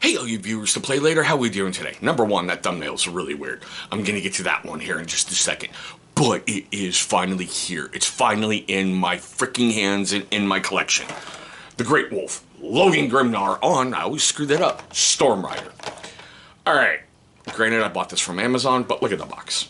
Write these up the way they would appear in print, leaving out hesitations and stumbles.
Hey, all you viewers to play later, how we doing today? Number one, that thumbnail's really weird. I'm gonna get to that one here in just a second. But it is finally here. It's finally in my freaking hands and in my collection. The Great Wolf, Logan Grimnar on, I always screw that up, Stormrider. Alright, granted I bought this from Amazon, but look at the box.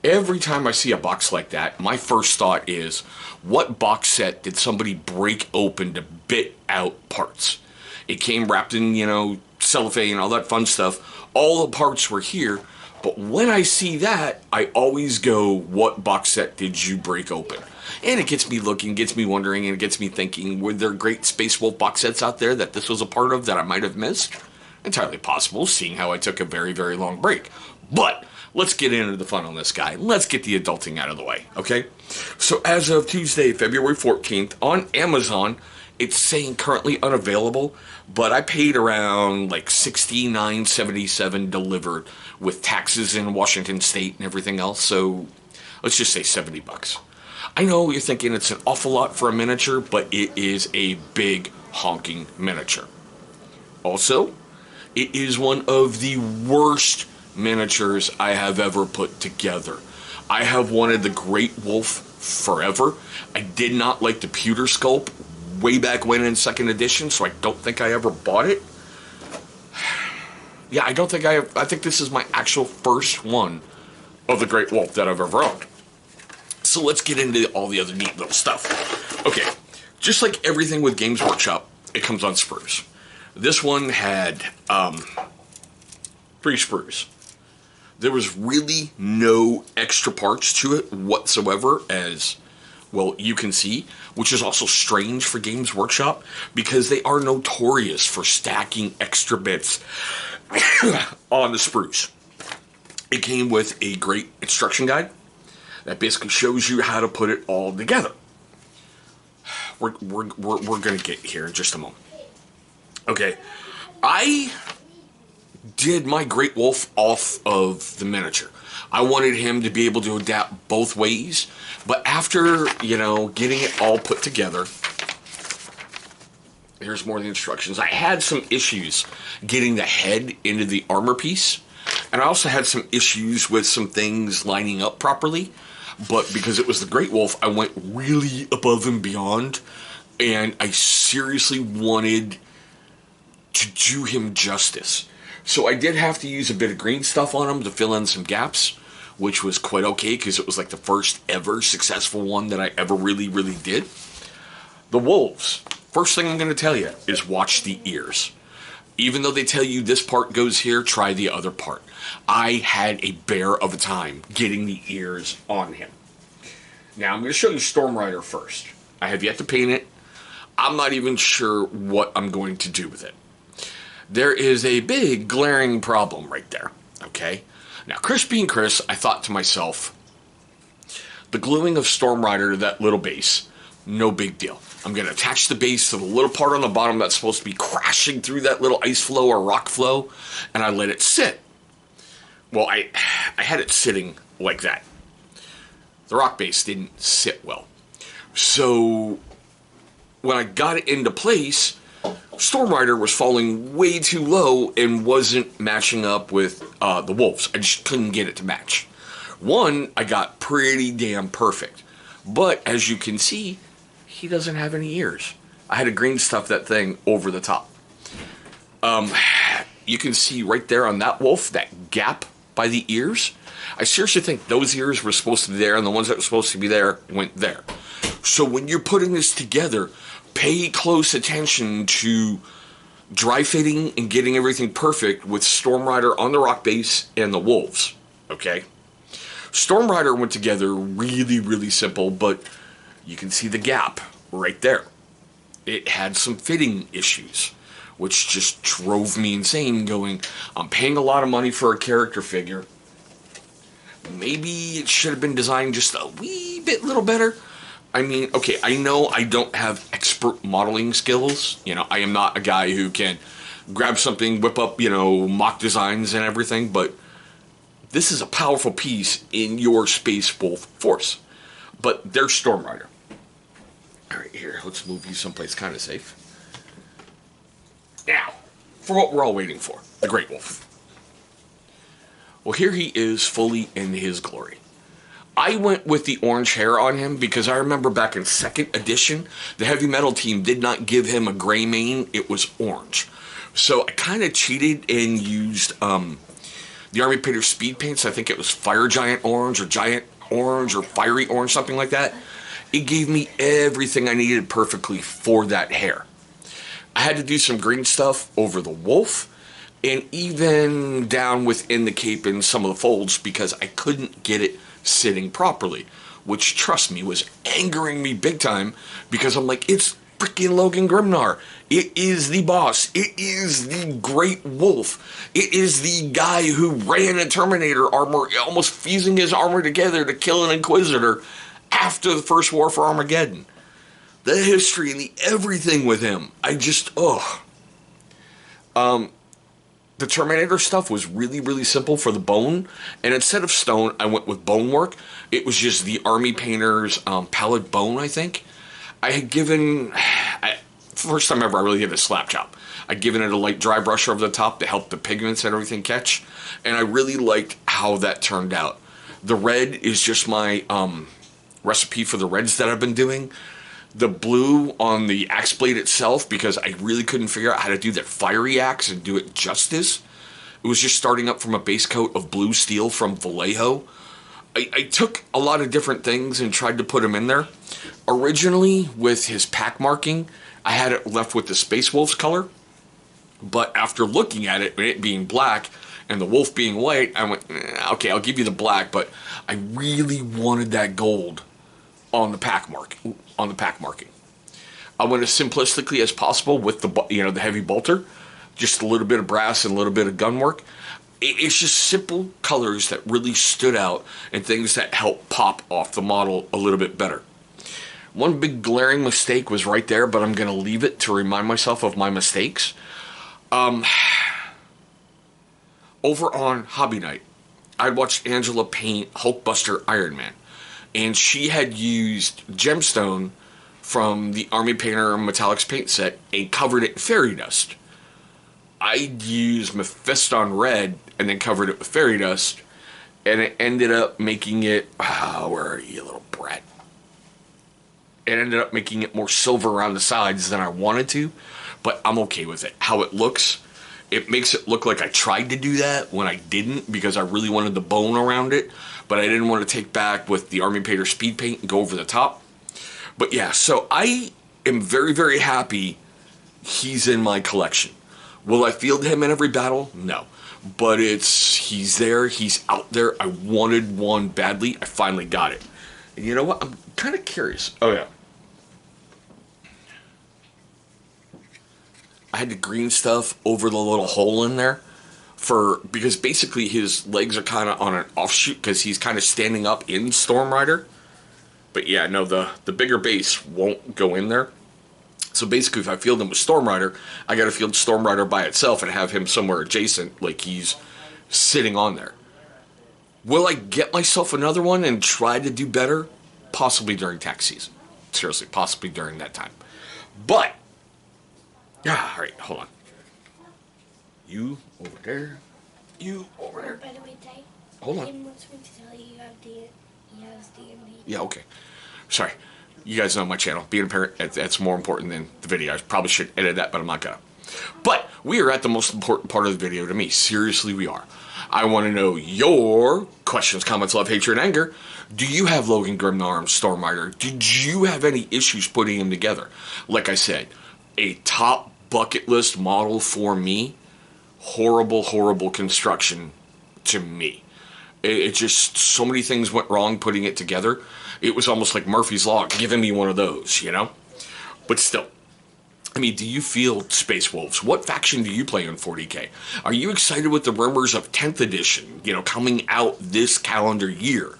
Every time I see a box like that, my first thought is, what box set did somebody break open to bit out parts? It came wrapped in, cellophane and all that fun stuff. All the parts were here, but when I see that, I always go, what box set did you break open? And it gets me looking, gets me wondering, and it gets me thinking, were there great Space Wolf box sets out there that this was a part of that I might have missed? Entirely possible, seeing how I took a very, very long break. But let's get into the fun on this guy. Let's get the adulting out of the way, okay? So as of Tuesday, February 14th, on Amazon, it's saying currently unavailable, but I paid around like $69.77 delivered with taxes in Washington State and everything else, so let's just say 70 bucks. I know you're thinking it's an awful lot for a miniature, but it is a big honking miniature. Also, it is one of the worst miniatures I have ever put together. I have wanted the Great Wolf forever. I did not like the pewter sculpt way back when in second edition, so I don't think I ever bought it. Yeah, I don't think I have. I think this is my actual first one of the Great Wolf that I've ever owned. So let's get into all the other neat little stuff. Okay, just like everything with Games Workshop, it comes on sprues. This one had 3 sprues. There was really no extra parts to it whatsoever, as well you can see, which is also strange for Games Workshop because they are notorious for stacking extra bits on the sprues. It came with a great instruction guide that basically shows you how to put it all together. We're going to get here in just a moment. Okay, I did my Great Wolf off of the miniature. I wanted him to be able to adapt both ways, but after, getting it all put together, here's more of the instructions. I had some issues getting the head into the armor piece, and I also had some issues with some things lining up properly, but because it was the Great Wolf, I went really above and beyond, and I seriously wanted to do him justice. So I did have to use a bit of green stuff on him to fill in some gaps, which was quite okay because it was like the first ever successful one that I ever really, really did. The wolves. First thing I'm going to tell you is watch the ears. Even though they tell you this part goes here, try the other part. I had a bear of a time getting the ears on him. Now I'm going to show you Stormrider first. I have yet to paint it. I'm not even sure what I'm going to do with it. There is a big glaring problem right there, okay? Now, Chris being Chris, I thought to myself, the gluing of Stormrider to that little base, no big deal. I'm going to attach the base to the little part on the bottom that's supposed to be crashing through that little ice flow or rock flow, and I let it sit. Well, I had it sitting like that. The rock base didn't sit well. So, when I got it into place, Stormrider was falling way too low and wasn't matching up with the wolves. I just couldn't get it to match. One, I got pretty damn perfect. But, as you can see, he doesn't have any ears. I had to green stuff that thing over the top. You can see right there on that wolf, that gap by the ears. I seriously think those ears were supposed to be there, and the ones that were supposed to be there went there. So when you're putting this together, pay close attention to dry fitting and getting everything perfect with Stormrider on the rock base and the wolves, okay? Stormrider went together really, really simple, but you can see the gap right there. It had some fitting issues, which just drove me insane going, I'm paying a lot of money for a character figure. Maybe it should have been designed just a wee bit little better. I mean, okay, I know I don't have expert modeling skills. I am not a guy who can grab something, whip up, mock designs and everything, but this is a powerful piece in your Space Wolf force. But there's Stormrider. Alright, here, let's move you someplace kind of safe. Now, for what we're all waiting for, the Great Wolf. Well, here he is fully in his glory. I went with the orange hair on him because I remember back in 2nd edition, the heavy metal team did not give him a gray mane, it was orange. So I kind of cheated and used the Army Painter speed paints. I think it was Fire Giant Orange or Fiery Orange, something like that. It gave me everything I needed perfectly for that hair. I had to do some green stuff over the wolf and even down within the cape in some of the folds because I couldn't get it sitting properly, which, trust me, was angering me big time because I'm like, it's freaking Logan Grimnar. It is the boss. It is the Great Wolf. It is the guy who ran in Terminator armor, almost fusing his armor together to kill an Inquisitor after the First War for Armageddon. The history and the everything with him. The Terminator stuff was really, really simple for the bone. And instead of stone, I went with bone work. It was just the Army Painter's pallid bone, I think. I had given... first time ever I really did a slap chop. I'd given it a light dry brush over the top to help the pigments and everything catch. And I really liked how that turned out. The red is just my recipe for the reds that I've been doing. The blue on the axe blade itself, because I really couldn't figure out how to do that fiery axe and do it justice. It was just starting up from a base coat of blue steel from Vallejo. I took a lot of different things and tried to put them in there. Originally, with his pack marking, I had it left with the Space Wolf's color. But after looking at it, it being black and the wolf being white, I went, okay, I'll give you the black, but I really wanted that gold on the pack marking. I went as simplistically as possible with the heavy bolter, just a little bit of brass and a little bit of gunwork. It's just simple colors that really stood out and things that help pop off the model a little bit better. One big glaring mistake was right there, but I'm going to leave it to remind myself of my mistakes. Over on Hobby Night, I watched Angela paint Hulkbuster Iron Man. And she had used gemstone from the Army Painter Metallics paint set and covered it in fairy dust. I used Mephiston red and then covered it with fairy dust, and it ended up making it... where are you, little brat? It ended up making it more silver around the sides than I wanted to, but I'm okay with it. How it looks, it makes it look like I tried to do that when I didn't because I really wanted the bone around it. But I didn't want to take back with the Army Painter speed paint and go over the top. But yeah, so I am very, very happy he's in my collection. Will I field him in every battle? No. But he's there, he's out there. I wanted one badly. I finally got it. And you know what? I'm kind of curious. Oh, yeah. I had the green stuff over the little hole in there. Because basically his legs are kind of on an offshoot because he's kind of standing up in Stormrider. But yeah, no, the bigger base won't go in there. So basically if I field him with Stormrider, I got to field Stormrider by itself and have him somewhere adjacent like he's sitting on there. Will I get myself another one and try to do better? Possibly during tax season. Seriously, possibly during that time. But, alright, hold on. You over there. You over there. By the way, Dave, hold on. Jim wants me to tell you he has DMV. Yeah, okay. Sorry. You guys know my channel. Being a parent, that's more important than the video. I probably should edit that, but I'm not gonna. But we are at the most important part of the video to me. Seriously, we are. I want to know your questions, comments, love, hatred, and anger. Do you have Logan Grimnar and Stormrider? Did you have any issues putting them together? Like I said, a top bucket list model for me. Horrible, horrible construction to me. It just, so many things went wrong putting it together. It was almost like Murphy's Law, giving me one of those, you know? But still, I mean, do you field Space Wolves? What faction do you play in 40k? Are you excited with the rumors of 10th edition, coming out this calendar year?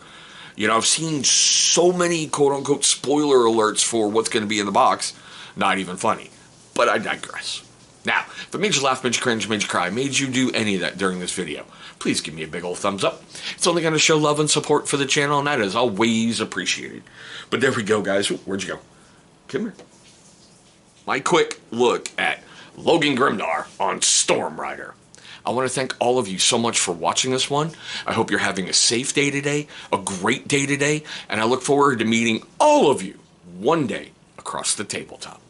I've seen so many quote-unquote spoiler alerts for what's going to be in the box. Not even funny. But I digress. Now, if it made you laugh, made you cringe, made you cry, made you do any of that during this video, please give me a big old thumbs up. It's only going to show love and support for the channel, and that is always appreciated. But there we go, guys. Ooh, where'd you go? Come here. My quick look at Logan Grimnar on Stormrider. I want to thank all of you so much for watching this one. I hope you're having a safe day today, a great day today, and I look forward to meeting all of you one day across the tabletop.